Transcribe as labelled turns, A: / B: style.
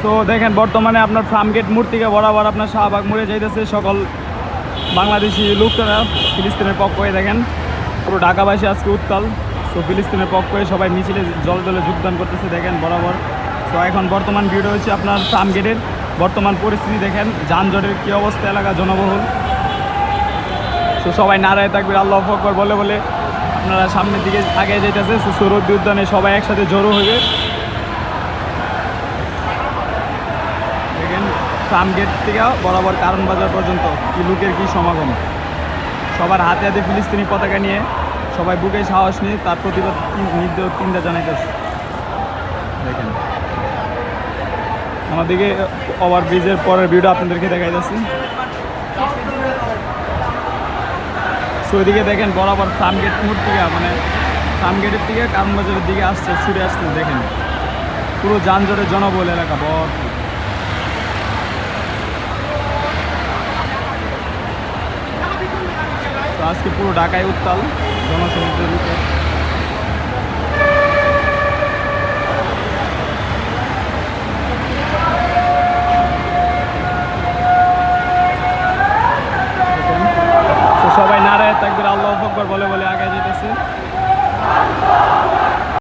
A: তো দেখেন বর্তমানে আপনার ফার্মগেট মোড় থেকে বরাবর আপনার শাহবাগ মোড়ে যাইতেছে সকল বাংলাদেশি লোকরা ফিলিস্তিনের পক্ষ হয়ে। দেখেন পুরো ঢাকাবাসী আজকে উত্তাল। তো ফিলিস্তিনের পক্ষ হয়ে সবাই মিছিলে জলে জলে যোগদান করতেছে দেখেন বরাবর। তো এখন বর্তমান ভিডিও হচ্ছে আপনার ফার্মগেটের বর্তমান পরিস্থিতি। দেখেন যানজটের কী অবস্থা, এলাকা জনবহুল। তো সবাই নারায় তাকবীর আল্লাহু আকবার বলে বলে আপনারা সামনের দিকে আগে যেতেছে। সোহরাওয়ার্দী উদ্যানে সবাই একসাথে জড়ো হইবে। দেখেন ফার্মগেট থেকে বরাবর কারণ বাজার পর্যন্ত কি লোকের কি সমাগম। সবার হাতে হাতে ফিলিস্তিনি পতাকা নিয়ে সবাই বুকে সাহস নিয়ে তার প্রতিবাদ চিন্তা জানাইতেছে। দেখেন আমাদেরকে ওভার ব্রিজের পরের ভিডিও আপনাদেরকে দেখাইতেছি। তো ওইদিকে দেখেন বরাবর ফার্মগেট মোড় থেকে মানে ফার্মগেটের দিকে কারণ বাজারের দিকে আসছে, ছুটে আসছে। দেখেন পুরো যানজটের জনবহুল এলাকা ভর্তি। তো আজকে পুরো ঢাকায় উত্তাল জনসমুদ্রের রূপে। সবাই নারায় তাকবীর আল্লাহু আকবার বলে বলে আগে যেতেছে।